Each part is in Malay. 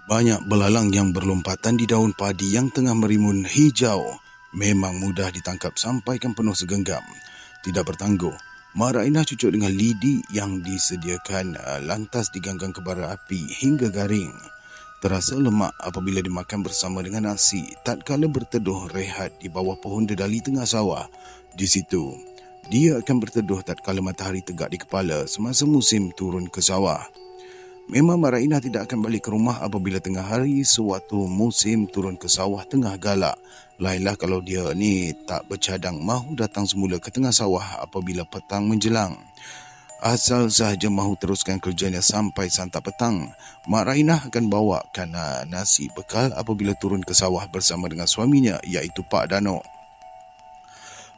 Banyak belalang yang berlompatan di daun padi yang tengah merimun hijau. Memang mudah ditangkap sampaikan penuh segenggam. Tidak bertangguh, Mak Rainah cucuk dengan lidi yang disediakan lantas diganggang ke bara api hingga garing. Terasa lemak apabila dimakan bersama dengan nasi tatkala berteduh rehat di bawah pohon dedali tengah sawah. Di situ, dia akan berteduh tatkala matahari tegak di kepala semasa musim turun ke sawah. Memang Mak Rainah tidak akan balik ke rumah apabila tengah hari sewaktu musim turun ke sawah tengah galak. Lainlah kalau dia ni tak bercadang mahu datang semula ke tengah sawah apabila petang menjelang. Asal sahaja mahu teruskan kerjanya sampai santap petang, Mak Rainah akan bawakan nasi bekal apabila turun ke sawah bersama dengan suaminya iaitu Pak Danok.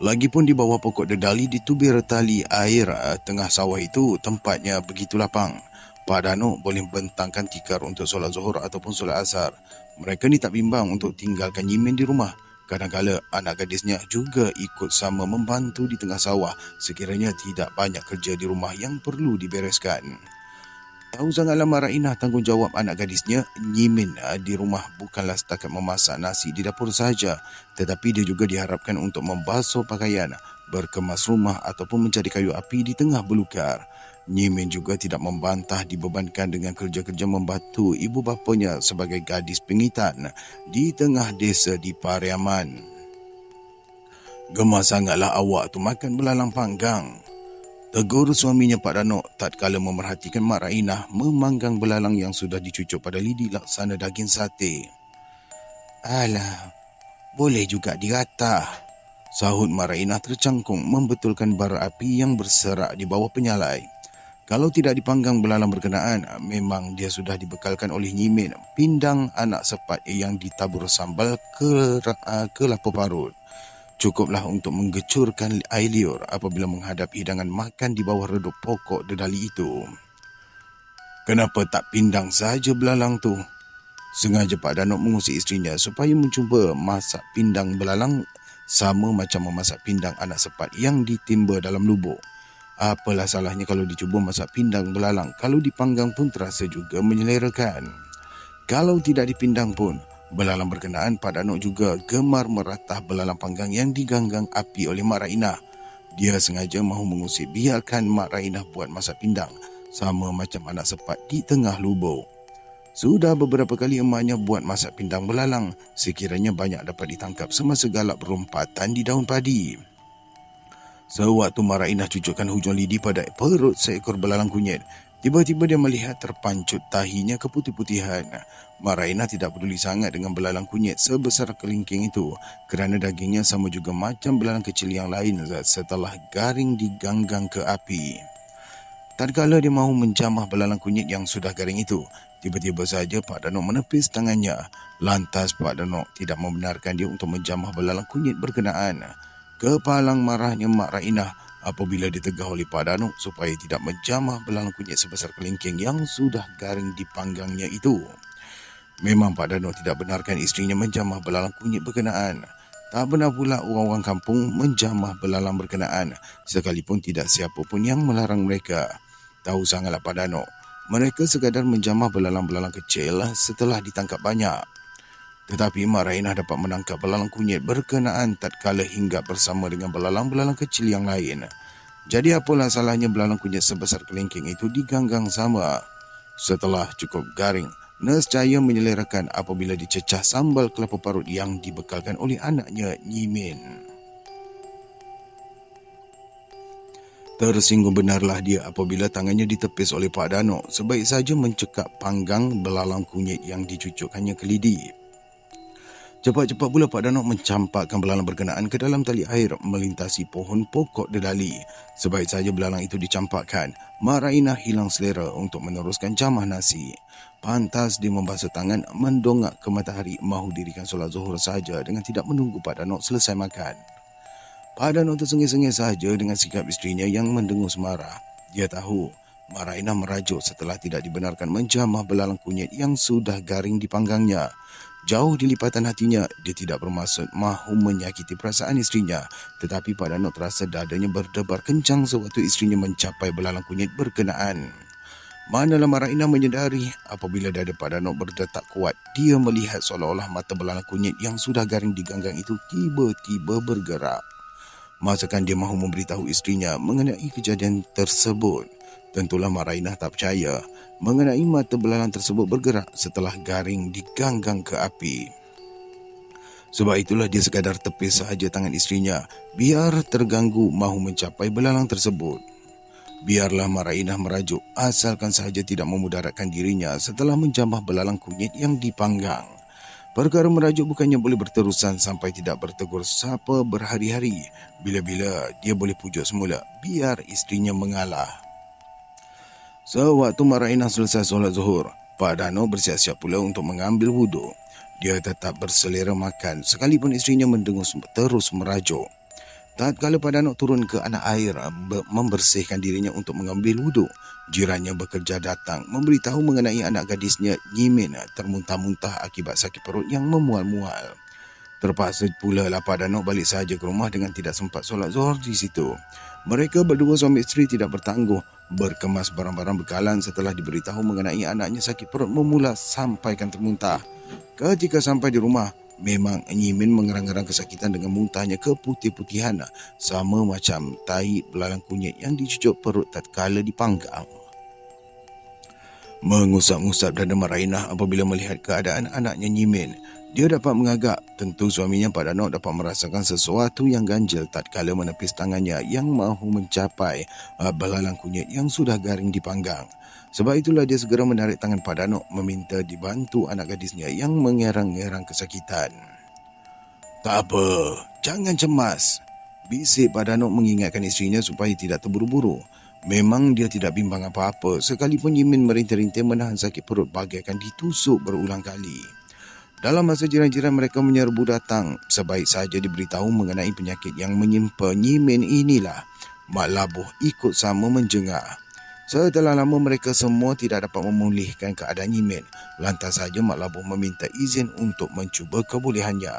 Lagipun di bawah pokok dedali di tubir tali air tengah sawah itu tempatnya begitu lapang. Pak Danok boleh bentangkan tikar untuk solat zuhur ataupun solat asar. Mereka ni tak bimbang untuk tinggalkan Nyimin di rumah. Kadang-kala anak gadisnya juga ikut sama membantu di tengah sawah sekiranya tidak banyak kerja di rumah yang perlu dibereskan. Tahu sangatlah Mak Rainah tanggungjawab anak gadisnya, Nyimin di rumah bukanlah setakat memasak nasi di dapur sahaja, tetapi dia juga diharapkan untuk membasuh pakaian, berkemas rumah ataupun mencari kayu api di tengah belukar. Nyimin juga tidak membantah dibebankan dengan kerja-kerja membantu ibu bapanya sebagai gadis pengitan di tengah desa di Pariaman. "Gemar sangatlah awak tu makan belalang panggang," tegur suaminya Pak Danok tatkala memerhatikan Mak Rainah memanggang belalang yang sudah dicucuk pada lidi laksana daging sate. "Alah, boleh juga diratah," sahut Mak Rainah tercangkung membetulkan bara api yang berserak di bawah penyalai. Kalau tidak dipanggang belalang berkenaan, memang dia sudah dibekalkan oleh Nyimin pindang anak sepat yang ditabur sambal kelapa parut. Cukuplah untuk menggecurkan air liur apabila menghadap hidangan makan di bawah redup pokok dedali itu. "Kenapa tak pindang saja belalang tu?" Sengaja Pak Danok mengusik isterinya supaya mencuba masak pindang belalang sama macam memasak pindang anak sepat yang ditimba dalam lubuk. Apalah salahnya kalau dicuba masak pindang belalang, kalau dipanggang pun terasa juga menyelerakan. Kalau tidak dipindang pun, belalang berkenaan Pak Danok juga gemar meratah belalang panggang yang diganggang api oleh Mak Rainah. Dia sengaja mahu mengusik biarkan Mak Rainah buat masak pindang, sama macam anak sepat di tengah lubuk. Sudah beberapa kali emaknya buat masak pindang belalang, sekiranya banyak dapat ditangkap semasa galak berompatan di daun padi. Sewaktu Mak Rainah cucukkan hujung lidi pada perut seekor belalang kunyit, tiba-tiba dia melihat terpancut tahinya keputih-putihan. Mak Rainah tidak peduli sangat dengan belalang kunyit sebesar kelingking itu kerana dagingnya sama juga macam belalang kecil yang lain setelah garing diganggang ke api. Tatkala dia mahu menjamah belalang kunyit yang sudah garing itu, tiba-tiba saja Pak Danok menepis tangannya. Lantas Pak Danok tidak membenarkan dia untuk menjamah belalang kunyit berkenaan. Kepalang marahnya Mak Rainah apabila ditegah oleh Pak Danok supaya tidak menjamah belalang kunyit sebesar kelingking yang sudah garing dipanggangnya itu. Memang Pak Danok tidak benarkan isterinya menjamah belalang kunyit berkenaan. Tak benar pula orang-orang kampung menjamah belalang berkenaan, sekalipun tidak siapa pun yang melarang mereka. Tahu sangatlah Pak Danok, mereka sekadar menjamah belalang-belalang kecil setelah ditangkap banyak. Tetapi Mak Rainah dapat menangkap belalang kunyit berkenaan tatkala hinggap bersama dengan belalang-belalang kecil yang lain. Jadi apalah salahnya belalang kunyit sebesar kelingking itu diganggang sama. Setelah cukup garing, nescaya menyelerakan apabila dicecah sambal kelapa parut yang dibekalkan oleh anaknya Nyimin. Tersinggung benarlah dia apabila tangannya ditepis oleh Pak Danok sebaik saja mencekap panggang belalang kunyit yang dicucukkannya ke lidi. Cepat-cepat pula Pak Danok mencampakkan belalang berkenaan ke dalam tali air melintasi pohon pokok dedali. Sebaik saja belalang itu dicampakkan, Mak Rainah hilang selera untuk meneruskan jamah nasi. Pantas dia membasuh tangan mendongak ke matahari mahu dirikan solat zuhur saja dengan tidak menunggu Pak Danok selesai makan. Pak Danok tersengih-sengih sahaja dengan sikap isterinya yang mendengus marah. Dia tahu Mak Rainah merajuk setelah tidak dibenarkan menjamah belalang kunyit yang sudah garing dipanggangnya. Jauh di lipatan hatinya, dia tidak bermaksud mahu menyakiti perasaan isterinya, tetapi Pak Danok terasa dadanya berdebar kencang sewaktu isterinya mencapai belalang kunyit berkenaan. Manalah Maraina menyedari apabila dada Pak Danok berdetak kuat, dia melihat seolah-olah mata belalang kunyit yang sudah garing di ganggang itu tiba-tiba bergerak. Masakan dia mahu memberitahu isterinya mengenai kejadian tersebut? Tentulah Maraina tak percaya mengenai mata belalang tersebut bergerak setelah garing diganggang ke api. Sebab itulah dia sekadar tepis sahaja tangan isterinya biar terganggu mahu mencapai belalang tersebut. Biarlah Maraina merajuk asalkan sahaja tidak memudaratkan dirinya setelah menjamah belalang kunyit yang dipanggang. Perkara merajuk bukannya boleh berterusan sampai tidak bertegur sapa berhari-hari. Bila-bila dia boleh pujuk semula biar isterinya mengalah. Sewaktu Maraina selesai solat zuhur, Pak Danok bersiap-siap pula untuk mengambil wuduk. Dia tetap berselera makan sekalipun isterinya mendengus terus merajuk. Tatkala Pak Danok turun ke anak air membersihkan dirinya untuk mengambil wuduk, jirannya bekerja datang memberitahu mengenai anak gadisnya Nyimin termuntah-muntah akibat sakit perut yang memual-mual. Terpaksa pula Pak Danok balik sahaja ke rumah dengan tidak sempat solat zuhur di situ. Mereka berdua suami isteri tidak bertangguh berkemas barang-barang bekalan setelah diberitahu mengenai anaknya sakit perut memula sampaikan termuntah. Ketika sampai di rumah, memang Nyimin mengerang-gerang kesakitan dengan muntahnya keputih-putihan sama macam tai belalang kunyit yang dicucuk perut tatkala dipanggang. Mengusap-ngusap dada Maraina apabila melihat keadaan anaknya Nyimin. Dia dapat mengagak, tentu suaminya Pak Danok dapat merasakan sesuatu yang ganjil tatkala menepis tangannya yang mahu mencapai belalang kunyit yang sudah garing dipanggang. Sebab itulah dia segera menarik tangan Pak Danok meminta dibantu anak gadisnya yang mengerang-ngerang kesakitan. Tak apa, jangan cemas, bisik Pak Danok mengingatkan isterinya supaya tidak terburu-buru. Memang dia tidak bimbang apa-apa sekalipun Yimin merintih-rintih menahan sakit perut bagaikan ditusuk berulang kali. Dalam masa jiran-jiran mereka menyerbu datang, sebaik saja diberitahu mengenai penyakit yang menyimpa Nyimin inilah, Mak Labuh ikut sama menjengah. Setelah lama mereka semua tidak dapat memulihkan keadaan Nyimin, lantas saja Mak Labuh meminta izin untuk mencuba kebolehannya.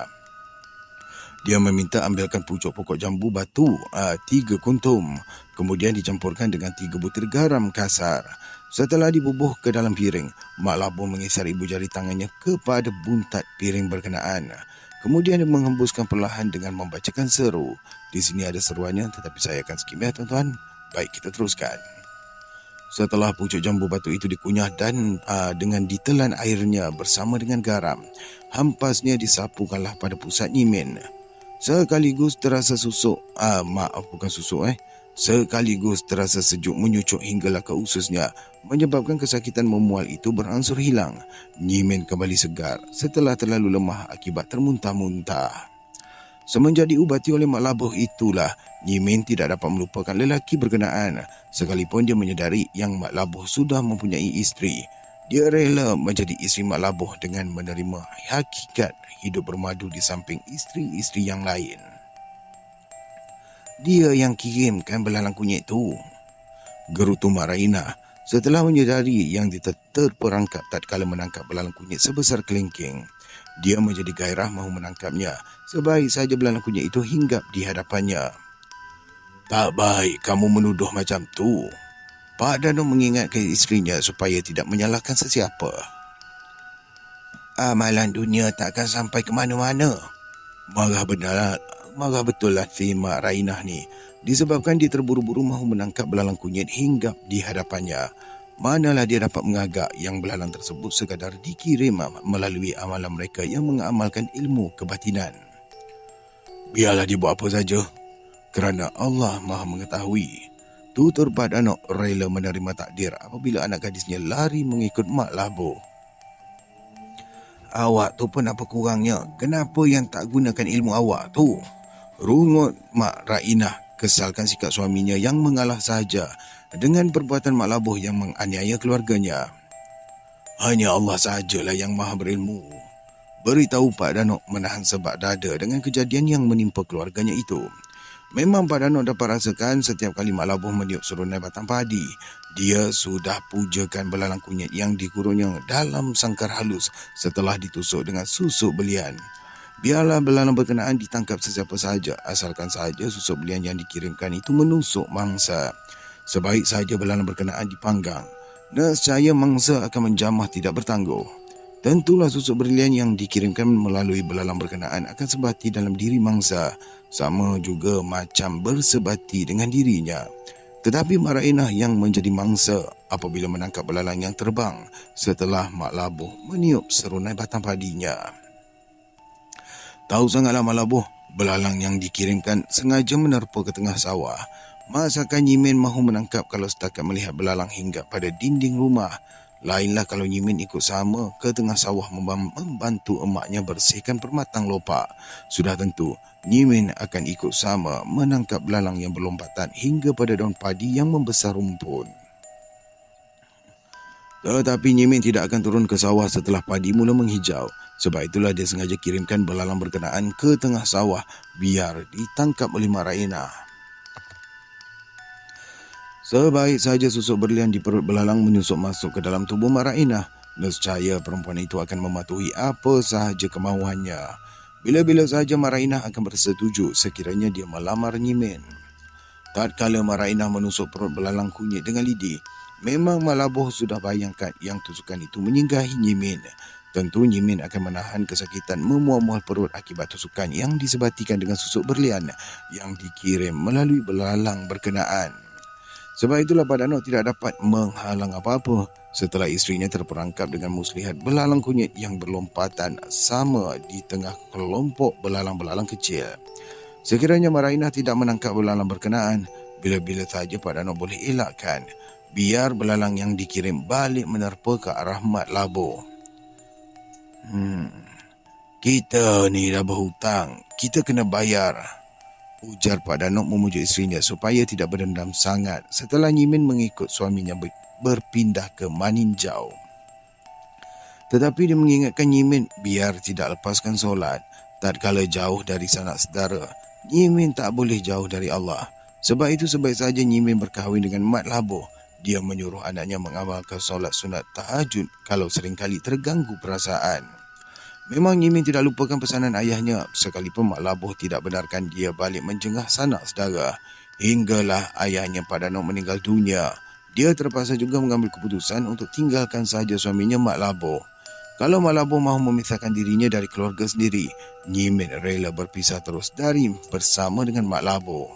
Dia meminta ambilkan pucuk pokok jambu batu 3 kuntum, kemudian dicampurkan dengan 3 butir garam kasar. Setelah dibubuh ke dalam piring, Mak Labuh mengisar ibu jari tangannya kepada buntat piring berkenaan. Kemudian dia menghembuskan perlahan dengan membacakan seru. Di sini ada seruannya, tetapi saya akan skip ya tuan-tuan. Baik, kita teruskan. Setelah pucuk jambu batu itu dikunyah dan dengan ditelan airnya bersama dengan garam, hampasnya disapukanlah pada pusat Nyimin. Sekaligus terasa Sekaligus terasa sejuk menyucuk hinggalah ke ususnya, menyebabkan kesakitan memual itu beransur hilang. Nyimin kembali segar setelah terlalu lemah akibat termuntah-muntah. Semenjak diubati oleh Mak Labuh itulah, Nyimin tidak dapat melupakan lelaki berkenaan. Sekalipun dia menyedari yang Mak Labuh sudah mempunyai isteri, dia rela menjadi isteri Mak Labuh dengan menerima hakikat hidup bermadu di samping isteri-isteri yang lain. Dia yang kirimkan belalang kunyit tu, gerutu Maraina setelah menyedari yang dia terperangkap tatkala menangkap belalang kunyit sebesar kelingking. Dia menjadi gairah mahu menangkapnya. Sebaik saja belalang kunyit itu hinggap di hadapannya. Tak baik kamu menuduh macam tu. Pak Danok mengingatkan isterinya supaya tidak menyalahkan sesiapa. Amalan dunia takkan sampai ke mana-mana. Marah betul lah si Mak Rainah ni. Disebabkan dia terburu-buru mahu menangkap belalang kunyit hinggap di hadapannya. Manalah dia dapat mengagak yang belalang tersebut sekadar dikirim melalui amalan mereka yang mengamalkan ilmu kebatinan. Biarlah dia buat apa saja, kerana Allah Maha mengetahui. Tutur Pak Danok rela menerima takdir apabila anak gadisnya lari mengikut Mak Labuh. Awak tu pun apa kurangnya? Kenapa yang tak gunakan ilmu awak tu? Rungut Mak Rainah kesalkan sikap suaminya yang mengalah sahaja dengan perbuatan Mak Labuh yang menganiaya keluarganya. Hanya Allah sahajalah yang maha berilmu. Beritahu Pak Danok menahan sebab dada dengan kejadian yang menimpa keluarganya itu. Memang Pak Danok dapat rasakan setiap kali Mak Labuh meniup serunai batang padi, dia sudah pujakan belalang kunyit yang dikurungnya dalam sangkar halus setelah ditusuk dengan susuk belian. Biarlah belalang berkenaan ditangkap sesiapa sahaja, asalkan sahaja susuk belian yang dikirimkan itu menusuk mangsa. Sebaik sahaja belalang berkenaan dipanggang. Nescaya mangsa akan menjamah tidak bertangguh. Tentulah susuk berlian yang dikirimkan melalui belalang berkenaan akan sebati dalam diri mangsa, sama juga macam bersebati dengan dirinya. Tetapi Mak Rainah yang menjadi mangsa apabila menangkap belalang yang terbang setelah Mak Labuh meniup serunai batang padinya. Tahu sangatlah Mak Labuh, belalang yang dikirimkan sengaja menerpa ke tengah sawah. Masakan Nyimin mahu menangkap kalau setakat melihat belalang hinggap pada dinding rumah. Lainlah kalau Nyimin ikut sama ke tengah sawah membantu emaknya bersihkan permatang lopak. Sudah tentu, Nyimin akan ikut sama menangkap belalang yang berlompatan hingga pada daun padi yang membesar rumpun. Tetapi Nyimin tidak akan turun ke sawah setelah padi mula menghijau. Sebab itulah dia sengaja kirimkan belalang berkenaan ke tengah sawah biar ditangkap oleh Mak Rainah. Sebaik saja susuk berlian di perut belalang menyusup masuk ke dalam tubuh Mak Rainah, nescaya perempuan itu akan mematuhi apa sahaja kemahuannya. Bila-bila sahaja Mak Rainah akan bersetuju sekiranya dia melamar Nyimin. Tatkala Mak Rainah menusuk perut belalang kunyit dengan lidi, memang Mak Labuh sudah bayangkan yang tusukan itu menyinggahi Nyimin. Tentu Nyimin akan menahan kesakitan memual-mual perut akibat tusukan yang disebatikan dengan susuk berlian yang dikirim melalui belalang berkenaan. Sebab itulah Pak Danok tidak dapat menghalang apa-apa setelah isterinya terperangkap dengan muslihat belalang kunyit yang berlompatan sama di tengah kelompok belalang-belalang kecil. Sekiranya Mak Rainah tidak menangkap belalang berkenaan, bila-bila saja Pak Danok boleh elakkan, biar belalang yang dikirim balik menerpa ke arah Mak Labuh. Kita ni dah berhutang, kita kena bayar, ujar Pak Danok memujuk isterinya supaya tidak berdendam sangat setelah Nyimin mengikut suaminya berpindah ke Maninjau. Tetapi dia mengingatkan Nyimin biar tidak lepaskan solat. Tatkala jauh dari sanak saudara, Nyimin tak boleh jauh dari Allah. Sebab itu sebaik saja Nyimin berkahwin dengan Mak Labuh, dia menyuruh anaknya mengamalkan solat sunat tahajud kalau seringkali terganggu perasaan. Memang Nyimin tidak lupakan pesanan ayahnya, sekalipun Mak Labuh tidak benarkan dia balik menjengah sanak saudara. Hinggalah ayahnya Pak Danok meninggal dunia, dia terpaksa juga mengambil keputusan untuk tinggalkan sahaja suaminya Mak Labuh. Kalau Mak Labuh mahu memisahkan dirinya dari keluarga sendiri, Nyimin rela berpisah terus dari bersama dengan Mak Labuh.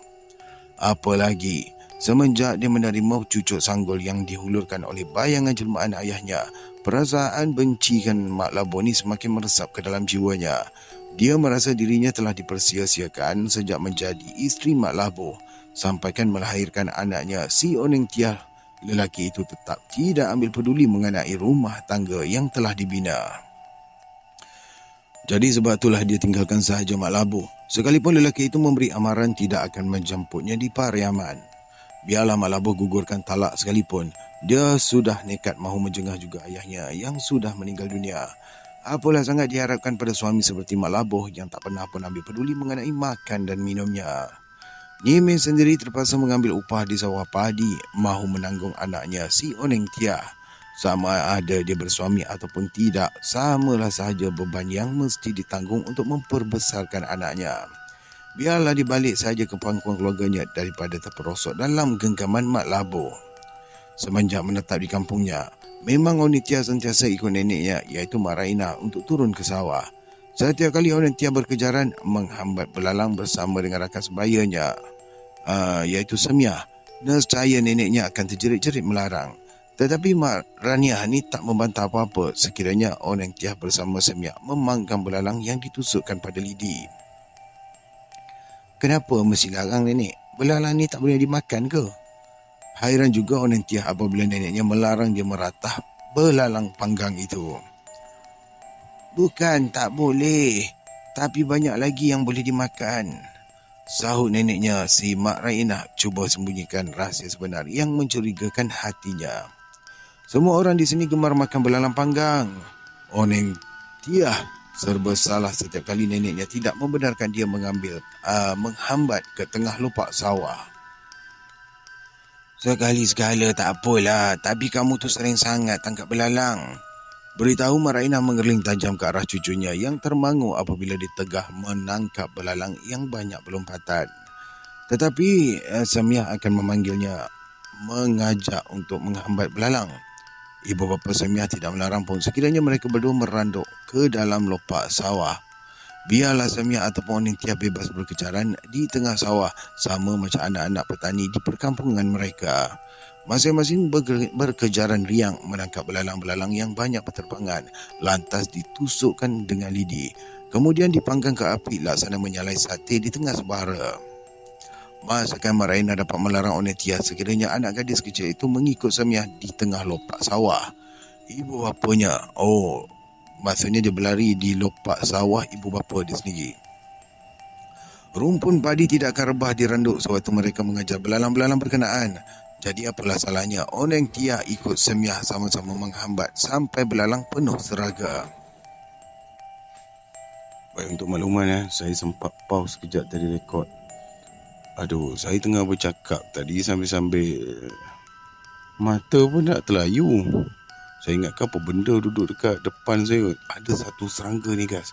Apalagi, semenjak dia menerima cucuk sanggul yang dihulurkan oleh bayangan jelmaan ayahnya, perasaan bencikan Mak Labuh ni semakin meresap ke dalam jiwanya. Dia merasa dirinya telah dipersia-siakan sejak menjadi isteri Mak Labuh, sampaikan melahirkan anaknya si Oneng Tiah. Lelaki itu tetap tidak ambil peduli mengenai rumah tangga yang telah dibina. Jadi sebab itulah dia tinggalkan sahaja Mak Labuh, sekalipun lelaki itu memberi amaran tidak akan menjemputnya di Pariaman. Biarlah Mak Labuh gugurkan talak sekalipun, dia sudah nekat mahu menjengah juga ayahnya yang sudah meninggal dunia. Apalah sangat diharapkan pada suami seperti Mak Labuh yang tak pernah pun ambil peduli mengenai makan dan minumnya. Nyimin sendiri terpaksa mengambil upah di sawah padi, mahu menanggung anaknya si Oneng Tiah. Sama ada dia bersuami ataupun tidak, samalah sahaja beban yang mesti ditanggung untuk memperbesarkan anaknya. Biarlah dibalik saja ke pangkuan keluarganya daripada terperosok dalam genggaman Mak Labuh. Semenjak menetap di kampungnya, memang Oneng Tiah sentiasa ikut neneknya iaitu Mak Rainah untuk turun ke sawah. Setiap kali Oneng Tiah berkejaran menghambat belalang bersama dengan rakan sebayanya, iaitu Semiah, nescaya neneknya akan terjerit-jerit melarang. Tetapi Mak Rainah ni tak membantah apa-apa sekiranya Oneng Tiah bersama Semiah memanggang belalang yang ditusukkan pada lidi. Kenapa mesti larang nenek? Belalang ni tak boleh dimakan ke? Hairan juga Oneng Tiah apabila neneknya melarang dia meratah belalang panggang itu. Bukan tak boleh, tapi banyak lagi yang boleh dimakan, sahut neneknya si Mak Rainah cuba sembunyikan rahsia sebenar yang mencurigakan hatinya. Semua orang di sini gemar makan belalang panggang. Oneng Tiah serba salah setiap kali neneknya tidak membenarkan dia menghambat ke tengah lopak sawah. Sekali-sekala tak apalah, tapi kamu tu sering sangat tangkap belalang, beritahu Mak Rainah mengerling tajam ke arah cucunya yang termangu apabila ditegah menangkap belalang yang banyak berlompatan. Tetapi Semiah akan memanggilnya, mengajak untuk menghambat belalang. Ibu bapa Samiah tidak melarang pun sekiranya mereka berdua meranduk ke dalam lopak sawah. Biarlah Samiah ataupun Oning Tiah bebas berkejaran di tengah sawah sama macam anak-anak petani di perkampungan mereka. Masing-masing berkejaran riang menangkap belalang-belalang yang banyak berterbangan, lantas ditusukkan dengan lidi. Kemudian dipanggang ke api laksana menyalai sate di tengah sebara. Masakan Maraina dapat melarang Oning Tiah sekiranya anak gadis kecil itu mengikut Samiah di tengah lopak sawah. Ibu bapanya, maksudnya dia berlari di lopak sawah ibu bapa dia sendiri. Rumpun padi tidak akan rebah di randuk sewaktu mereka mengajar belalang-belalang berkenaan. Jadi apalah salahnya Oning Tiah ikut Samiah sama-sama menghambat sampai belalang penuh seraga. Baik, untuk makluman saya sempat pause sekejap tadi rekod. Saya tengah bercakap tadi sambil-sambil mata pun nak terlayu. Saya ingatkan apa benda duduk dekat depan saya. Ada satu serangga ni guys.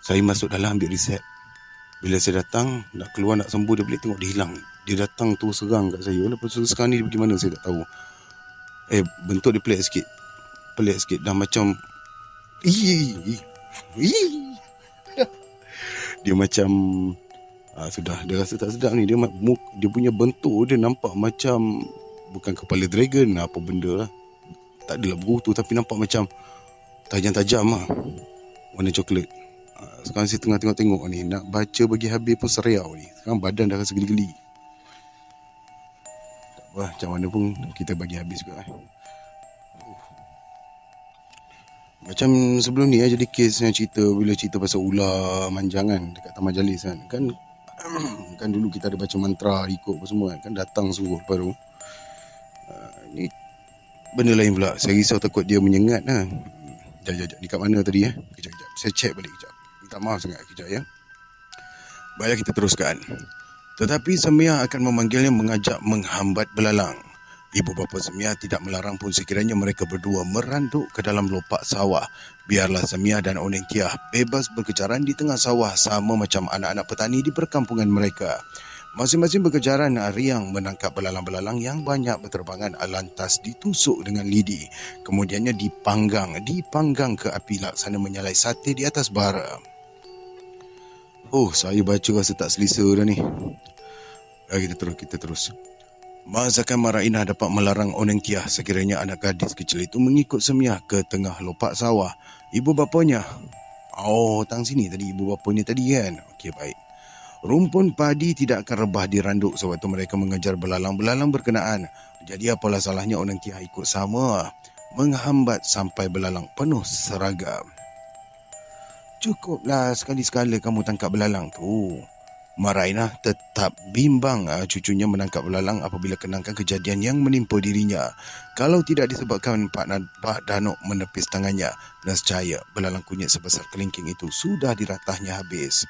Saya masuk dalam ambil reset. Bila saya datang nak keluar nak sembuh, dia balik tengok dia hilang. Dia datang tu serang kat saya. Lepas tu sekarang ni dia pergi mana saya tak tahu. Bentuk dia pelik sikit. Dah macam dia macam sudah dia rasa tak sedap ni. Dia punya bentuk dia nampak macam bukan kepala dragon, apa benda lah. Tak adalah berutuh tapi nampak macam tajam-tajam lah. Warna coklat. Sekarang saya tengah tengok ni, nak baca bagi habis pun seriau ni. Sekarang badan dah rasa geli-geli. Tak apa, macam mana pun kita bagi habis juga. Macam sebelum ni jadi kes yang bila cerita pasal ular manjangan dekat Taman Jalis kan kan dulu kita ada baca mantra ikut apa semua kan datang sungguh lepas tu. Ni benda lain pula. Saya risau takut dia menyengat lah. Sekejap, ni kat mana tadi Kejap. Saya check balik kejap. Minta maaf sangat kejap ya. Baiklah, kita teruskan. Tetapi Samiah akan memanggilnya mengajak menghambat belalang. Ibu bapa Samiah tidak melarang pun sekiranya mereka berdua meranduk ke dalam lopak sawah. Biarlah Samiah dan Oning-Tiah bebas berkejaran di tengah sawah sama macam anak-anak petani di perkampungan mereka. Masing-masing berkejaran riang menangkap belalang-belalang yang banyak berterbangan, lantas ditusuk dengan lidi. Kemudiannya dipanggang ke api laksana menyalai sate di atas bara. Saya baca rasa tak selesa dah ni. Kita terus. Masakan Maraina dapat melarang Oning-Tiah sekiranya anak gadis kecil itu mengikut Samiah ke tengah lopak sawah. Ibu bapanya. Tang sini tadi ibu bapanya tadi kan. Okey, baik. Rumpun padi tidak akan rebah di randuk sewaktu mereka mengejar belalang-belalang berkenaan. Jadi apalah salahnya Oning-Tiah ikut sama, menghambat sampai belalang penuh seragam. Cukuplah sekali-sekala kamu tangkap belalang tu. Maraina tetap bimbang cucunya menangkap belalang apabila kenangkan kejadian yang menimpa dirinya. Kalau tidak disebabkan Pak Danok menepis tangannya, nescaya belalang kunyit sebesar kelingking itu sudah diratahnya habis.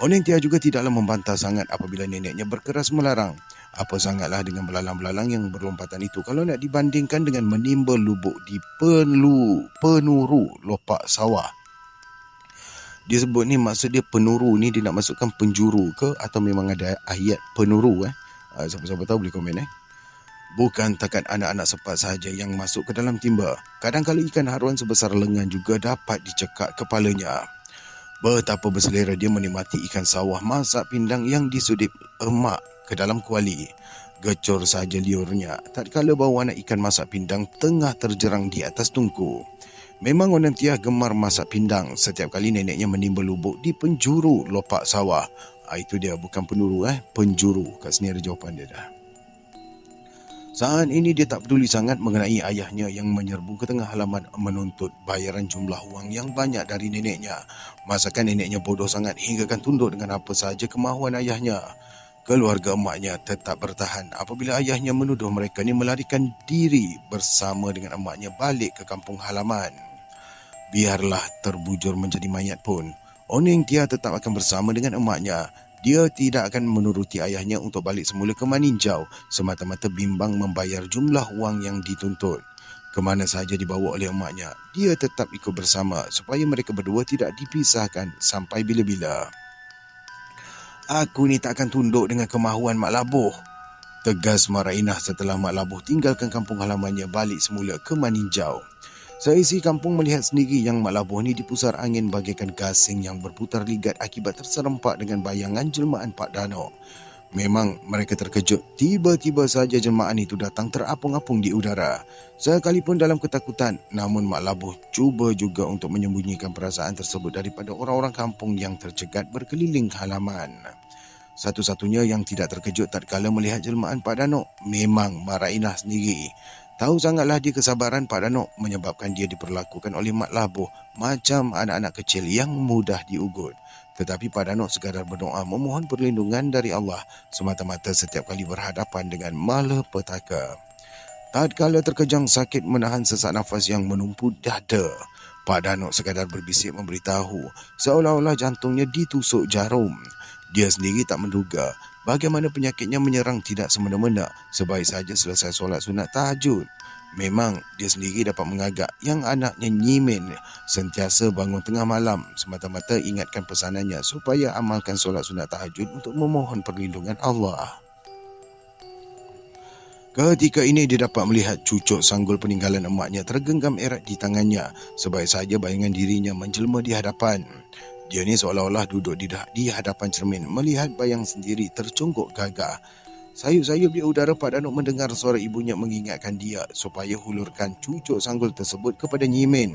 Oning-Tiah juga tidaklah membantah sangat apabila neneknya berkeras melarang. Apa sangatlah dengan belalang-belalang yang berlompatan itu kalau nak dibandingkan dengan menimba lubuk di penuru lopak sawah. Dia sebut ni maksud dia penuru ni dia nak masukkan penjuru ke atau memang ada ayat penuru siapa-siapa tahu boleh komen Bukan takat anak-anak sepat sahaja yang masuk ke dalam timba. Kadang-kadang ikan haruan sebesar lengan juga dapat dicekak kepalanya. Betapa berselera dia menikmati ikan sawah masak pindang yang disudip emak ke dalam kuali. Gecor saja liurnya tatkala bau anak ikan masak pindang tengah terjerang di atas tungku. Memang Oning-Tiah gemar masak pindang setiap kali neneknya menimba lubuk di penjuru lopak sawah. Itu dia, bukan penuru penjuru. Kat sini ada jawapan dia dah. Saat ini dia tak peduli sangat mengenai ayahnya yang menyerbu ke tengah halaman menuntut bayaran jumlah wang yang banyak dari neneknya. Masakan neneknya bodoh sangat hinggakan tunduk dengan apa sahaja kemahuan ayahnya. Keluarga emaknya tetap bertahan apabila ayahnya menuduh mereka ni melarikan diri bersama dengan emaknya balik ke kampung halaman. Biarlah terbujur menjadi mayat pun, Oning-Tiah tetap akan bersama dengan emaknya. Dia tidak akan menuruti ayahnya untuk balik semula ke Maninjau semata-mata bimbang membayar jumlah wang yang dituntut. Kemana sahaja dibawa oleh emaknya, dia tetap ikut bersama supaya mereka berdua tidak dipisahkan sampai bila-bila. Aku ni tak akan tunduk dengan kemahuan Mak Labuh. tegas Marainah setelah Mak Labuh tinggalkan kampung halamannya balik semula ke Maninjau. Seisi kampung melihat sendiri yang Mak Labuh ni dipusar angin bagaikan gasing yang berputar ligat akibat terserempak dengan bayangan jelmaan Pak Danok. Memang mereka terkejut. Tiba-tiba saja jelmaan itu datang terapung-apung di udara. Sekalipun dalam ketakutan, namun Mak Labuh cuba juga untuk menyembunyikan perasaan tersebut daripada orang-orang kampung yang tercegat berkeliling halaman. Satu-satunya yang tidak terkejut tatkala melihat jelmaan Pak Danok memang Marainah sendiri. Tahu sangatlah dia kesabaran Pak Danok menyebabkan dia diperlakukan oleh Mak Labuh macam anak-anak kecil yang mudah diugut. Tetapi Pak Danok sekadar berdoa memohon perlindungan dari Allah semata-mata setiap kali berhadapan dengan malapetaka. Tatkala terkejang sakit menahan sesak nafas yang menumpu dada, Pak Danok sekadar berbisik memberitahu seolah-olah jantungnya ditusuk jarum. Dia sendiri tak menduga bagaimana penyakitnya menyerang tidak semena-mena sebaik saja selesai solat sunat tahajud. Memang dia sendiri dapat mengagak yang anaknya Nyimin sentiasa bangun tengah malam semata-mata ingatkan pesanannya supaya amalkan solat sunat tahajud untuk memohon perlindungan Allah. Ketika ini dia dapat melihat cucuk sanggul peninggalan emaknya tergenggam erat di tangannya sebaik saja bayangan dirinya menjelma di hadapan. Dia ni seolah-olah duduk di hadapan cermin melihat bayang sendiri tercungguk gagah. Sayup-sayup di udara Pak Danok mendengar suara ibunya mengingatkan dia supaya hulurkan cucuk sanggul tersebut kepada Nyimin.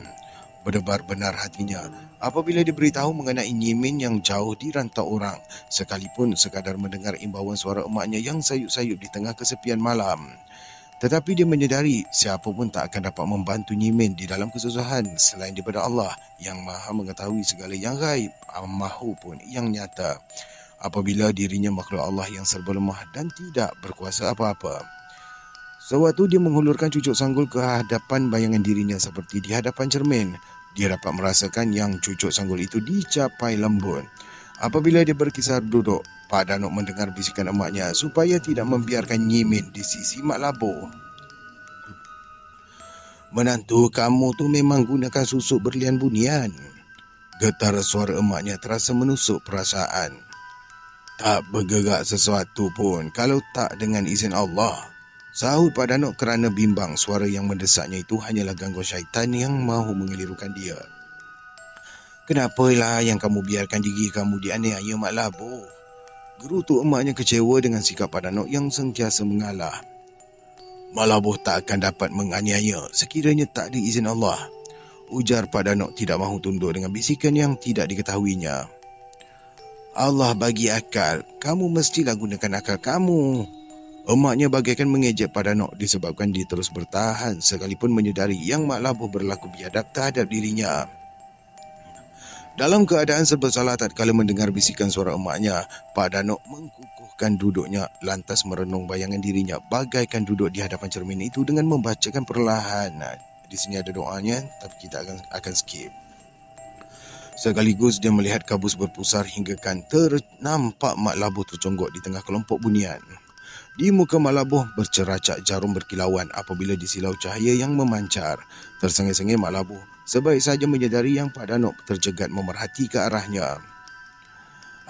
Berdebar benar hatinya apabila diberitahu mengenai Nyimin yang jauh di rantau orang, sekalipun sekadar mendengar imbauan suara emaknya yang sayup-sayup di tengah kesepian malam. Tetapi dia menyedari siapa pun tak akan dapat membantu Nyimin di dalam kesusahan selain daripada Allah yang maha mengetahui segala yang gaib, mahupun yang nyata. Apabila dirinya makhluk Allah yang serba lemah dan tidak berkuasa apa-apa. Sewaktu dia menghulurkan cucuk sanggul ke hadapan bayangan dirinya seperti di hadapan cermin, dia dapat merasakan yang cucuk sanggul itu dicapai lembut. Apabila dia berkisar duduk, Pak Danok mendengar bisikan emaknya supaya tidak membiarkan Nyimin di sisi Mak Labuh. "Menantu kamu tu memang gunakan susuk berlian bunian." Getar suara emaknya terasa menusuk perasaan. "Tak bergerak sesuatu pun kalau tak dengan izin Allah," sahut Pak Danok kerana bimbang suara yang mendesaknya itu hanyalah gangguan syaitan yang mahu mengelirukan dia. "Kenapalah yang kamu biarkan diri kamu dianiaya Mak Labuh?" Gerutu emaknya kecewa dengan sikap Pak Danok yang sentiasa mengalah. "Mak Labuh tak akan dapat menganiaya sekiranya tak ada izin Allah," ujar Pak Danok tidak mahu tunduk dengan bisikan yang tidak diketahuinya. "Allah bagi akal, kamu mestilah gunakan akal kamu." Emaknya bagaikan mengejek Pak Danok disebabkan dia terus bertahan sekalipun menyedari yang Mak Labuh berlaku biadab terhadap dirinya. Dalam keadaan serba salah tatkala mendengar bisikan suara emaknya, Pak Danok mengkukuhkan duduknya lantas merenung bayangan dirinya bagaikan duduk di hadapan cermin itu dengan membacakan perlahan. Di sini ada doanya tapi kita akan skip. Sekaligus dia melihat kabus berpusar hinggakan ternampak Mak Labuh terconggok di tengah kelompok bunian. Di muka Mak Labuh berceracak jarum berkilauan apabila disilau cahaya yang memancar. Tersengih-sengih Mak Labuh sebaik saja menyedari yang Pak Danok terjegat memerhati ke arahnya.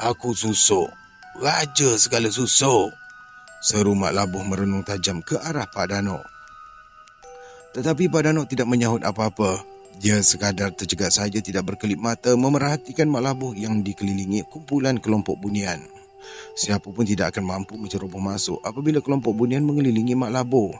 "Aku susuk, raja segala susuk," seru Mak Labuh merenung tajam ke arah Pak Danok. Tetapi Pak Danok tidak menyahut apa-apa. Dia sekadar tercegat saja tidak berkelip mata memerhatikan Mak Labuh yang dikelilingi kumpulan kelompok bunian. Siapa pun tidak akan mampu menceroboh masuk apabila kelompok bunian mengelilingi Mak Labuh.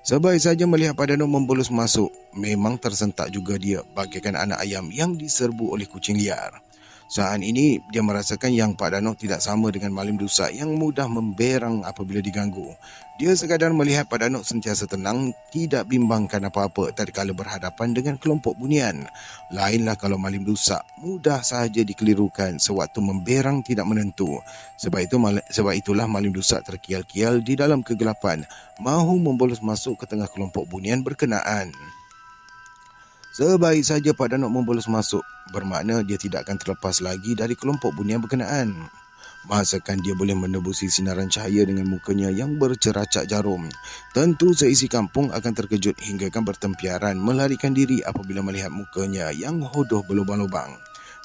Sebaik saja melihat Pak Danok membolos masuk, memang tersentak juga dia bagaikan anak ayam yang diserbu oleh kucing liar. Saat ini dia merasakan yang Pak Danok tidak sama dengan Malim Dusak yang mudah memberang apabila diganggu. Dia sekadar melihat Pak Danok sentiasa tenang, tidak bimbangkan apa-apa tatkala berhadapan dengan kelompok bunian. Lainlah kalau Malim Dusak mudah sahaja dikelirukan sewaktu memberang tidak menentu. Sebab itulah Malim Dusak terkial-kial di dalam kegelapan, mahu membolos masuk ke tengah kelompok bunian berkenaan. Sebaik saja Pak Danok membolos masuk, bermakna dia tidak akan terlepas lagi dari kelompok bunian berkenaan. Masakan dia boleh menebusi sinaran cahaya dengan mukanya yang berceracak jarum. Tentu seisi kampung akan terkejut hinggakan bertempiaran melarikan diri apabila melihat mukanya yang hodoh berlubang-lubang.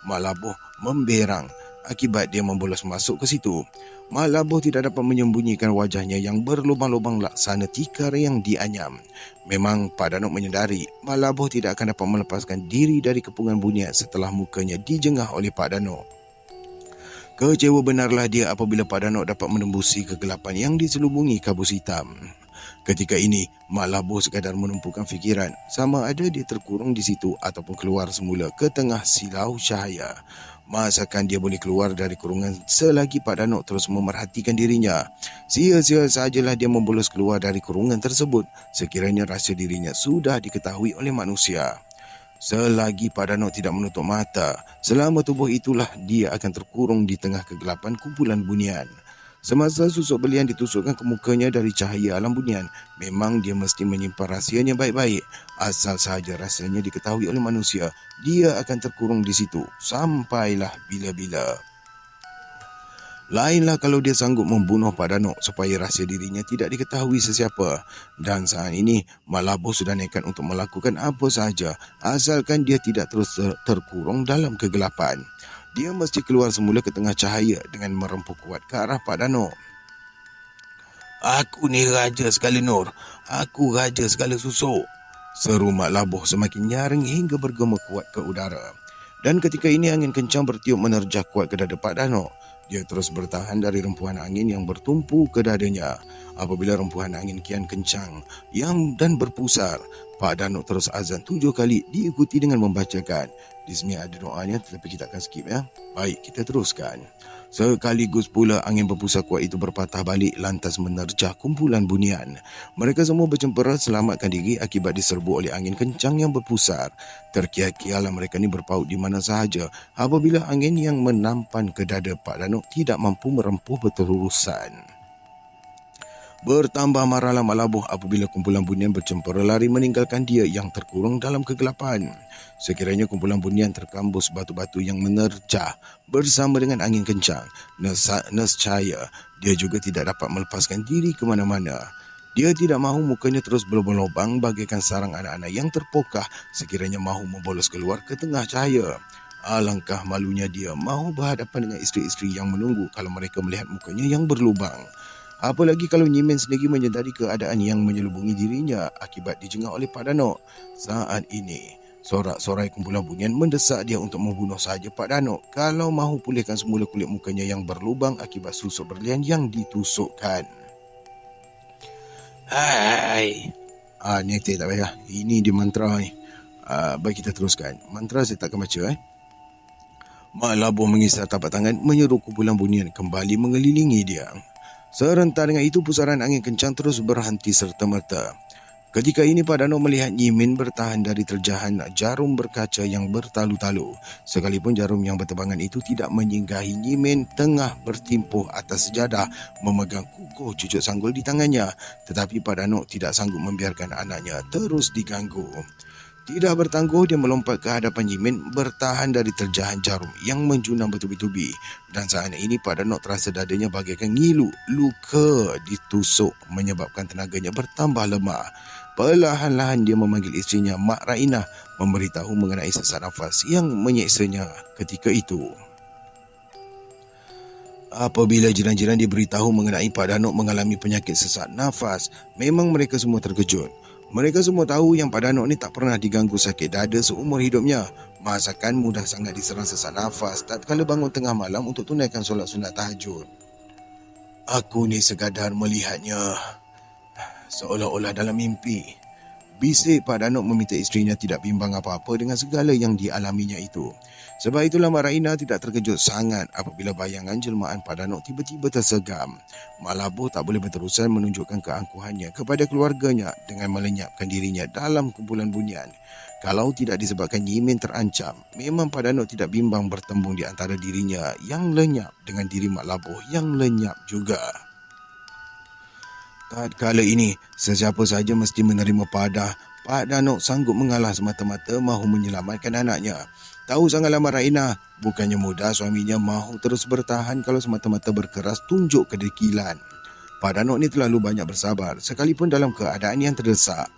Mak Labuh memberang. akibat dia membolos masuk ke situ. Mak Labuh tidak dapat menyembunyikan wajahnya yang berlubang-lubang laksana tikar yang dianyam. Memang Pak Danok menyedari Mak Labuh tidak akan dapat melepaskan diri dari kepungan bunian setelah mukanya dijengah oleh Pak Danok. Kecewa benarlah dia apabila Pak Danok dapat menembusi kegelapan yang diselubungi kabus hitam. Ketika ini, Mak Labuh sekadar menumpukan fikiran sama ada dia terkurung di situ ataupun keluar semula ke tengah silau cahaya. Masakan dia boleh keluar dari kurungan selagi Pak Danok terus memerhatikan dirinya. Sia-sia sajalah dia membolos keluar dari kurungan tersebut sekiranya rasa dirinya sudah diketahui oleh manusia. Selagi Pak Danok tidak menutup mata, selama tubuh itulah dia akan terkurung di tengah kegelapan kumpulan bunian. Semasa susuk belian ditusukkan ke mukanya dari cahaya alam bunian, memang dia mesti menyimpan rahsianya baik-baik. Asal sahaja rasanya diketahui oleh manusia, dia akan terkurung di situ sampailah bila-bila. Lainlah kalau dia sanggup membunuh Pak Danok supaya rahsia dirinya tidak diketahui sesiapa. Dan saat ini, Mak Labuh sudah nekat untuk melakukan apa sahaja asalkan dia tidak terus terkurung dalam kegelapan. Dia mesti keluar semula ke tengah cahaya dengan merempuh kuat ke arah Pak Danok. "Aku ni raja segala nur. Aku raja segala susuk," seru Mak Labuh semakin nyaring hingga bergema kuat ke udara. Dan ketika ini angin kencang bertiup menerjah kuat ke dada Pak Danok. Dia terus bertahan dari rempuhan angin yang bertumpu ke dadanya. Apabila rempuhan angin kian kencang dan berpusar, Pak Danok terus azan 7 kali diikuti dengan membacakan. Di sini ada doanya tetapi kita akan skip ya. Baik, kita teruskan. Sekaligus pula angin berpusar kuat itu berpatah balik lantas menerjah kumpulan bunian. Mereka semua bercempera selamatkan diri akibat diserbu oleh angin kencang yang berpusar. Terkial-kialah mereka ni berpaut di mana sahaja apabila angin yang menampan ke dada Pak Danok tidak mampu merempuh berterusan. Bertambah marahlah Mak Labuh apabila kumpulan bunian bercempera lari meninggalkan dia yang terkurung dalam kegelapan. Sekiranya kumpulan bunian terkambus batu-batu yang menerjah bersama dengan angin kencang, nescaya dia juga tidak dapat melepaskan diri ke mana-mana. Dia tidak mahu mukanya terus berlubang bagaikan sarang anak-anak yang terpokah sekiranya mahu membolos keluar ke tengah cahaya. Alangkah malunya dia mahu berhadapan dengan isteri-isteri yang menunggu kalau mereka melihat mukanya yang berlubang. Apalagi kalau Nyimen sendiri menyedari keadaan yang menyelubungi dirinya akibat dijengah oleh Pak Danok. Saat ini, sorak-sorai kumpulan bunian mendesak dia untuk membunuh sahaja Pak Danok kalau mahu pulihkan semula kulit mukanya yang berlubang akibat susuk berlian yang ditusukkan. Hai. Ni tak payah. Ini di mantra ni. Baik, kita teruskan. Mantra saya takkan baca. Mak Labuh mengisar tapak tangan menyeru kumpulan bunian kembali mengelilingi dia. Serentak dengan itu pusaran angin kencang terus berhenti serta-merta. Ketika ini Pak Danok melihat Nyimin bertahan dari terjahan jarum berkaca yang bertalu-talu. Sekalipun jarum yang bertebangan itu tidak menyinggahi Nyimin tengah bertimpuh atas sejadah memegang kukuh cucuk sanggul di tangannya. Tetapi Pak Danok tidak sanggup membiarkan anaknya terus diganggu. Tidak bertangguh dia melompat ke hadapan Nyimin bertahan dari terjahan jarum yang menjunam bertubi-tubi. Dan saat ini Pak Danok terasa dadanya bagaikan ngilu. Luka ditusuk menyebabkan tenaganya bertambah lemah. Perlahan-lahan dia memanggil isterinya Mak Rainah memberitahu mengenai sesak nafas yang menyeksanya ketika itu. Apabila jiran-jiran diberitahu mengenai Pak Danok mengalami penyakit sesak nafas, memang mereka semua terkejut. Mereka semua tahu yang Pak Danok ni tak pernah diganggu sakit dada seumur hidupnya. Masakan mudah sangat diserang sesak nafas tatkala bangun tengah malam untuk tunaikan solat sunat tahajud. Aku ni sekadar melihatnya seolah-olah dalam mimpi. Bisik Pak Danok meminta isterinya tidak bimbang apa-apa dengan segala yang dialaminya itu. Sebab itulah Mak Rainah tidak terkejut sangat apabila bayangan jelmaan Pak Danok tiba-tiba tersegam. Mak Labuh tak boleh berterusan menunjukkan keangkuhannya kepada keluarganya dengan melenyapkan dirinya dalam kumpulan bunian. Kalau tidak disebabkan Nyimin terancam, memang Pak Danok tidak bimbang bertembung di antara dirinya yang lenyap dengan diri Mak Labuh yang lenyap juga. Tatkala ini, sesiapa saja mesti menerima padah. Pak Danok sanggup mengalah semata-mata mahu menyelamatkan anaknya. Tahu sangatlah Mak Rainah, bukannya mudah suaminya mahu terus bertahan kalau semata-mata berkeras tunjuk kedekilan. Pak Danok ni terlalu banyak bersabar sekalipun dalam keadaan yang terdesak.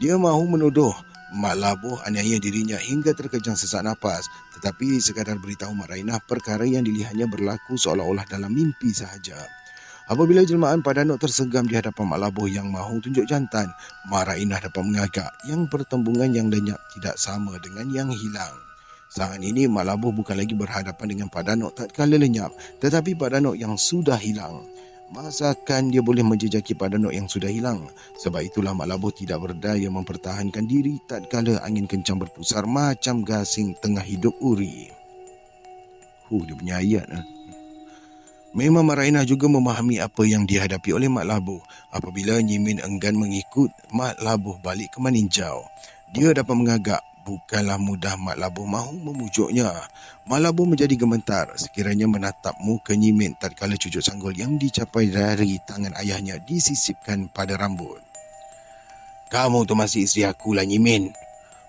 Dia mahu menuduh Mak Labuh aniaya dirinya hingga terkejang sesak nafas, tetapi sekadar beritahu Mak Rainah perkara yang dilihatnya berlaku seolah-olah dalam mimpi sahaja. Apabila jelmaan Pak Danok terseram di hadapan Mak Labuh yang mahu tunjuk jantan, Mak Rainah dapat mengagak yang pertembungan yang lenyap tidak sama dengan yang hilang. Saat ini Mak Labuh bukan lagi berhadapan dengan Pak Danok tatkala lenyap, tetapi Pak Danok yang sudah hilang. Masakan dia boleh menjejaki Pak Danok yang sudah hilang? Sebab itulah Mak Labuh tidak berdaya mempertahankan diri tatkala angin kencang berpusar macam gasing tengah hidup uri. Dia punya ayat. Memang Mak Rainah juga memahami apa yang dihadapi oleh Mak Labuh apabila Nyimin enggan mengikut Mak Labuh balik ke Maninjau. Dia dapat mengagak. Bukanlah mudah Mak Labuh mahu memujuknya. Mak Labuh menjadi gemetar sekiranya menatap muka Nyimin tatkala cucuk sanggul yang dicapai dari tangan ayahnya disisipkan pada rambut. "Kamu tu masih isteri aku lah, Nyimin."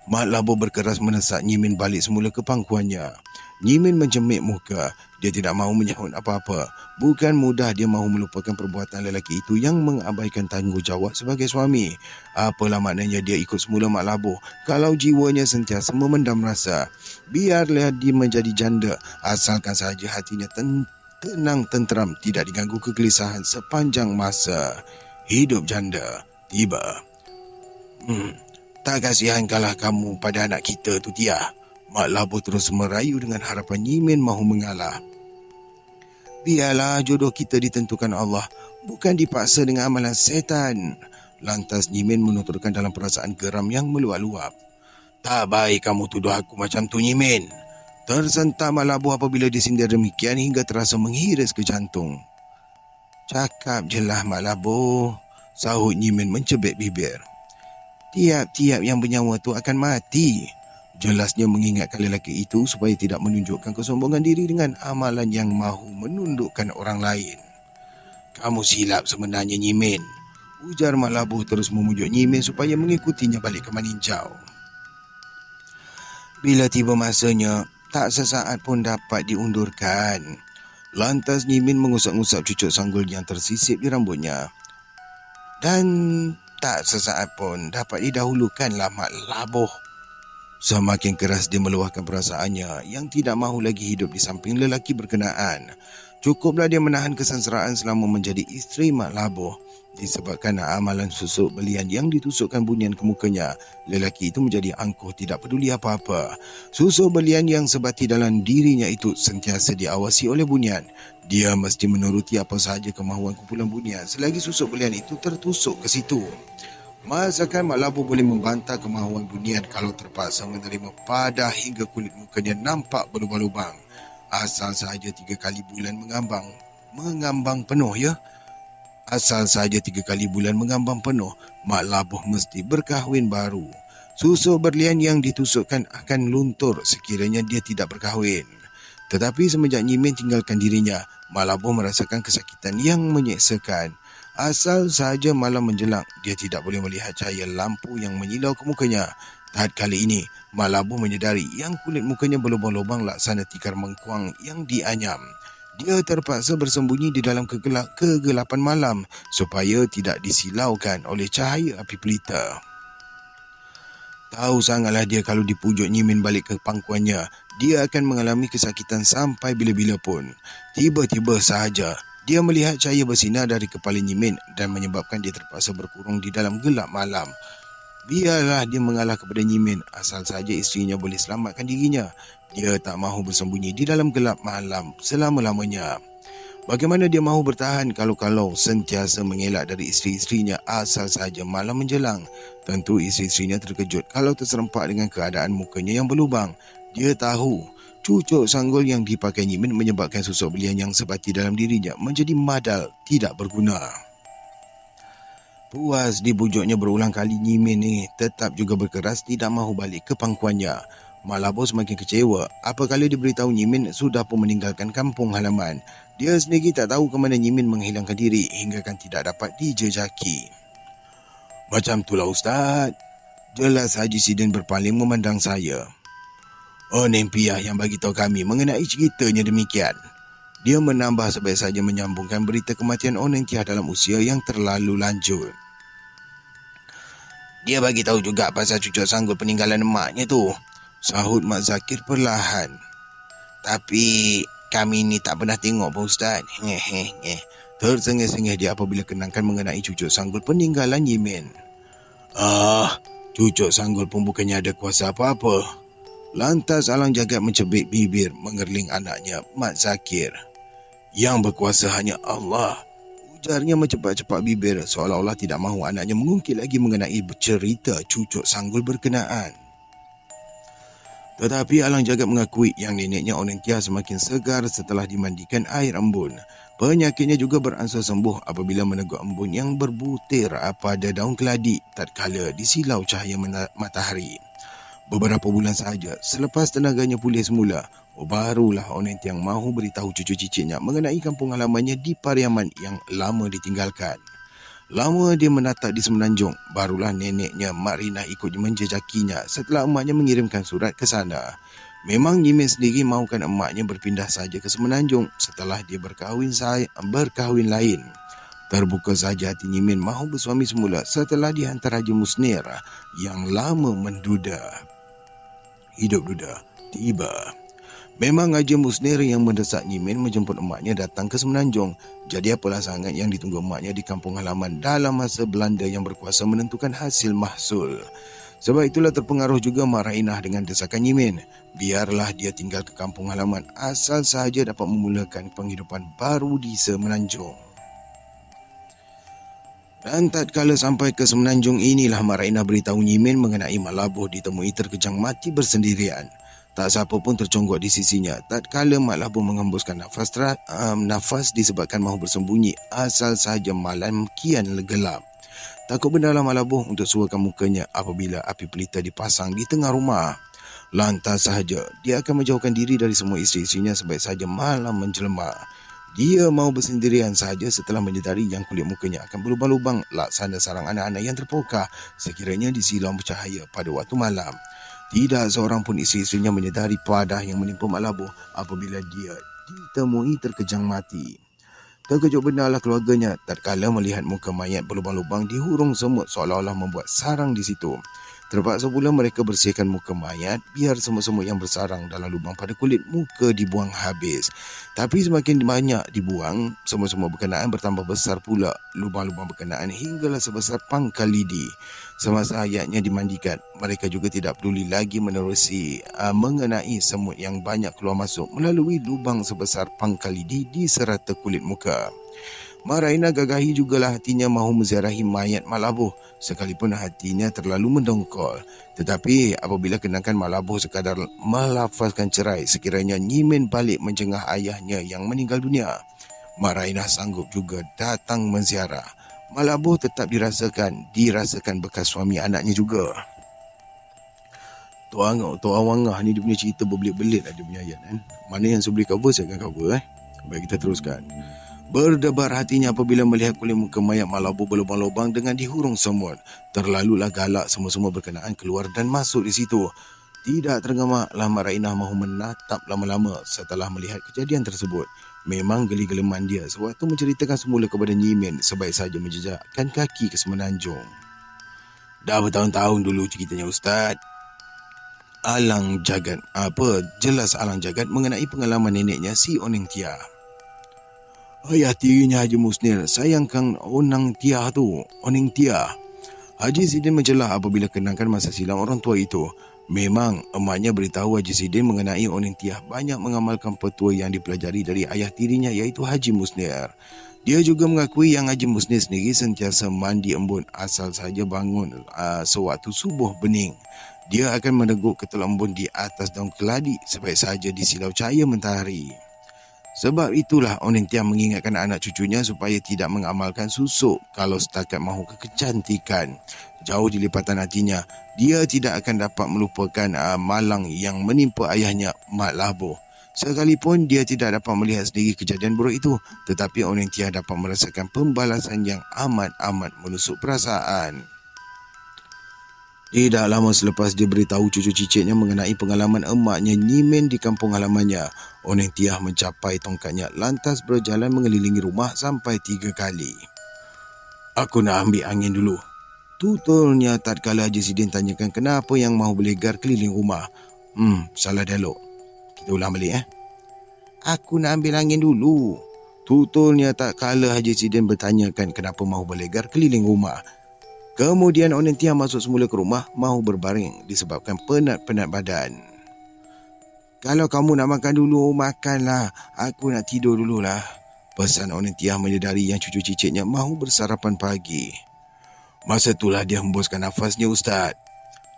Mak Labuh berkeras menesak Nyimin balik semula ke pangkuannya. Nyimin mencemik muka. Dia tidak mahu menyahut apa-apa. Bukan mudah dia mahu melupakan perbuatan lelaki itu yang mengabaikan tanggungjawab sebagai suami. Apalah maknanya dia ikut semula Mak Labuh kalau jiwanya sentiasa memendam rasa. Biarlah dia menjadi janda, asalkan sahaja hatinya tenang tenteram, tidak diganggu kegelisahan sepanjang masa hidup janda tiba. Tak kasihankah kamu pada anak kita tu, Tia?" Mak Labuh terus merayu dengan harapan Nyimin mahu mengalah. "Biarlah jodoh kita ditentukan Allah, bukan dipaksa dengan amalan setan." Lantas Nyimin menuturkan dalam perasaan geram yang meluap-luap. "Tak baik kamu tuduh aku macam tu, Nyimin." Tersentak Mak Labuh apabila disindir demikian hingga terasa menghiris ke jantung. "Cakap je lah Mak Labuh," sahut Nyimin mencebik bibir. "Tiap-tiap yang bernyawa tu akan mati." Jelasnya mengingatkan lelaki itu supaya tidak menunjukkan kesombongan diri dengan amalan yang mahu menundukkan orang lain. "Kamu silap sebenarnya, Nyimin," ujar Mak Labuh terus memujuk Nyimin supaya mengikutinya balik ke Maninjau. Bila tiba masanya, tak sesaat pun dapat diundurkan. Lantas Nyimin mengusap-ngusap cucuk sanggul yang tersisip di rambutnya. Dan tak sesaat pun dapat didahulukanlah Mak Labuh. Semakin keras dia meluahkan perasaannya yang tidak mahu lagi hidup di samping lelaki berkenaan. Cukuplah dia menahan kesengsaraan selama menjadi isteri Mak Labuh. Disebabkan amalan susuk belian yang ditusukkan bunian ke mukanya, lelaki itu menjadi angkuh tidak peduli apa-apa. Susuk belian yang sebati dalam dirinya itu sentiasa diawasi oleh bunian. Dia mesti menuruti apa sahaja kemahuan kumpulan bunian selagi susuk belian itu tertusuk ke situ. Masakan Mak Labuh boleh membantah kemahuan bunian kalau terpaksa menerima padah hingga kulit mukanya nampak berlubang-lubang. Asal sahaja 3 kali bulan mengambang penuh ya. Asal sahaja 3 kali bulan mengambang penuh, Mak Labuh mesti berkahwin baru. Susuk berlian yang ditusukkan akan luntur sekiranya dia tidak berkahwin. Tetapi semenjak Nyimin tinggalkan dirinya, Mak Labuh merasakan kesakitan yang menyeksakan. Asal sahaja malam menjelang, dia tidak boleh melihat cahaya lampu yang menyilau ke mukanya. Tatkala ini, Mak Labuh menyedari yang kulit mukanya berlubang-lubang laksana tikar mengkuang yang dianyam. Dia terpaksa bersembunyi di dalam kegelapan malam supaya tidak disilaukan oleh cahaya api pelita. Tahu sangatlah dia kalau dipujuk Nyimin balik ke pangkuannya, dia akan mengalami kesakitan sampai bila-bila pun. Tiba-tiba sahaja, dia melihat cahaya bersinar dari kepala Nyimin dan menyebabkan dia terpaksa berkurung di dalam gelap malam. Biarlah dia mengalah kepada Nyimin, asal saja isterinya boleh selamatkan dirinya. Dia tak mahu bersembunyi di dalam gelap malam selama-lamanya. Bagaimana dia mahu bertahan kalau sentiasa mengelak dari isteri-isterinya asal saja malam menjelang? Tentu isteri-isterinya terkejut kalau terserempak dengan keadaan mukanya yang berlubang. Dia tahu cucuk sanggul yang dipakai Nyimin menyebabkan susuk belian yang sebati dalam dirinya menjadi madal, tidak berguna. Puas dibujuknya berulang kali, Nyimin ni tetap juga berkeras tidak mahu balik ke pangkuannya. Mak Labuh semakin kecewa apabila diberitahu Nyimin sudah pun meninggalkan kampung halaman. Dia sendiri tak tahu ke mana Nyimin menghilangkan diri hingga kan tidak dapat dijejaki. "Macam itulah Ustaz," jelas Haji Sidin berpaling memandang saya. "Oh, Neng Piah yang bagi tahu kami mengenai ceritanya demikian." Dia menambah sebaik saja menyambungkan berita kematian Oneng Tiah dalam usia yang terlalu lanjut. Dia bagi tahu juga pasal cucuk sanggul peninggalan emaknya tu, sahut Mak Zakir perlahan. Tapi kami ni tak pernah tengok Pak Ustaz. Tersengih-sengih dia apabila kenangkan mengenai cucuk sanggul peninggalan Yimin. Cucuk sanggul pun bukannya ada kuasa apa-apa. Lantas Alang Jagat mencebik bibir mengerling anaknya Mak Zakir. Yang berkuasa hanya Allah. Ujarnya mencepat-cepat bibir seolah-olah tidak mahu anaknya mengungkit lagi mengenai cerita cucuk sanggul berkenaan. Tetapi Alang Jagat mengakui yang neneknya Oneng Tia semakin segar setelah dimandikan air embun. Penyakitnya juga beransur sembuh apabila meneguk embun yang berbutir pada daun keladi tatkala disilau cahaya matahari. Beberapa bulan sahaja selepas tenaganya pulih semula, barulah Oneng Tiang mahu beritahu cucu cicitnya mengenai kampung halamannya di Pariaman yang lama ditinggalkan. Lama dia menatap di Semenanjung, barulah neneknya Mak Rina ikut menjejakinya setelah emaknya mengirimkan surat ke sana. Memang Yimin sendiri mahukan emaknya berpindah saja ke Semenanjung setelah dia berkahwin lain. Terbuka saja hati Yimin mahu bersuami semula setelah dihantar Haji Musnir yang lama menduda. Hidup duda tiba. Memang Haji Musnir yang mendesak Yimin menjemput emaknya datang ke Semenanjung. Jadi apalah sangat yang ditunggu emaknya di kampung halaman dalam masa Belanda yang berkuasa menentukan hasil mahsul. Sebab itulah terpengaruh juga Mak Rainah dengan desakan Yimin. Biarlah dia tinggal ke kampung halaman asal sahaja dapat memulakan penghidupan baru di Semenanjung. Dan tatkala sampai ke Semenanjung inilah Mak Rainah beritahu Yimin mengenai Mak Labuh ditemui terkejang mati bersendirian. Tak siapa pun terconggok di sisinya tatkala Mak Labuh mengembuskan nafas disebabkan mahu bersembunyi asal sahaja malam kian gelap. Takut benarlah Mak Labuh untuk suakan mukanya apabila api pelita dipasang di tengah rumah. Lantas sahaja dia akan menjauhkan diri dari semua isteri-isterinya sebaik sahaja malam menjelma. Dia mau bersendirian sahaja setelah menyedari yang kulit mukanya akan berlubang-lubang laksana sarang anak-anak yang terpokah sekiranya disilau bercahaya pada waktu malam. Tidak seorang pun isteri-isterinya menyedari padah yang menimpa Mak Labuh apabila dia ditemui terkejang mati. Terkejut benarlah keluarganya tatkala melihat muka mayat berlubang-lubang di hurung semut seolah-olah membuat sarang di situ. Terpaksa pula mereka bersihkan muka mayat biar semut-semut yang bersarang dalam lubang pada kulit muka dibuang habis. Tapi semakin banyak dibuang, semut-semut berkenaan bertambah besar pula lubang-lubang berkenaan hinggalah sebesar pangkal lidi. Semasa hayatnya dimandikan, mereka juga tidak peduli lagi menerusi mengenai semut yang banyak keluar masuk melalui lubang sebesar pangkal lidi di serata kulit muka. Mak Rainah gagahi jugalah hatinya mahu menziarahi mayat Mak Labuh sekalipun hatinya terlalu mendongkol. Tetapi apabila kenangkan Mak Labuh sekadar melafazkan cerai sekiranya Yimin balik menjengah ayahnya yang meninggal dunia, Mak Rainah sanggup juga datang menziarah. Mak Labuh tetap dirasakan bekas suami anaknya juga. Tok Awangah ni dia punya cerita berbelit-belit lah dia punya ayat kan. Mana yang saya boleh cover saya akan cover Baik, kita teruskan. Berdebar hatinya apabila melihat kulit muka mayat Mak Labuh berlubang-lubang dengan dihurung semut. Terlalulah galak semua-semua berkenaan keluar dan masuk di situ. Tidak tergemaklah Mak Rainah mahu menatap lama-lama setelah melihat kejadian tersebut. Memang geli-geleman dia sewaktu menceritakan semula kepada Yimin sebaik saja menjejakkan kaki ke Semenanjung. Dah bertahun-tahun dulu ceritanya Ustaz. Jelas Alang Jagat mengenai pengalaman neneknya si Oneng Tia. Ayah tirinya Haji Musnir sayangkan Oneng Tia. Haji Sidin mencelah apabila kenangkan masa silam orang tua itu. Memang emaknya beritahu Haji Sidin mengenai Oneng Tia banyak mengamalkan petua yang dipelajari dari ayah tirinya iaitu Haji Musnir. Dia juga mengakui yang Haji Musnir sendiri sentiasa mandi embun asal saja bangun sewaktu subuh bening. Dia akan meneguk ketul embun di atas daun keladi sebaik saja disilau cahaya matahari. Sebab itulah Oneng Tia mengingatkan anak cucunya supaya tidak mengamalkan susuk kalau setakat mahu kecantikan. Jauh di lipatan hatinya, dia tidak akan dapat melupakan malang yang menimpa ayahnya Mak Labuh. Sekalipun dia tidak dapat melihat sendiri kejadian buruk itu, tetapi Oneng Tia dapat merasakan pembalasan yang amat-amat menusuk perasaan. Tidak lama selepas dia beritahu cucu cicitnya mengenai pengalaman emaknya Yimin di kampung halamannya, Oneng Tia mencapai tongkatnya lantas berjalan mengelilingi rumah sampai 3 kali. Aku nak ambil angin dulu. Tuturnya tatkala Haji Sidin tanyakan kenapa yang mahu berlegar keliling rumah. Salah dialog. Kita ulang balik. Aku nak ambil angin dulu. Tuturnya tatkala Haji Sidin bertanyakan kenapa mahu berlegar keliling rumah. Kemudian Onentia masuk semula ke rumah mahu berbaring disebabkan penat-penat badan. Kalau kamu nak makan dulu, makanlah. Aku nak tidur dululah. Pesan Onentia menyedari yang cucu cicitnya mahu bersarapan pagi. Masa itulah dia hembuskan nafasnya, Ustaz.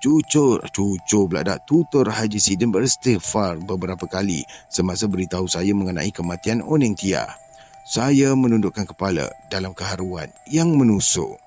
Cucur pula dak. Tutur Haji Sidin beristighfar beberapa kali semasa beritahu saya mengenai kematian Onentia. Saya menundukkan kepala dalam keharuan yang menusuk.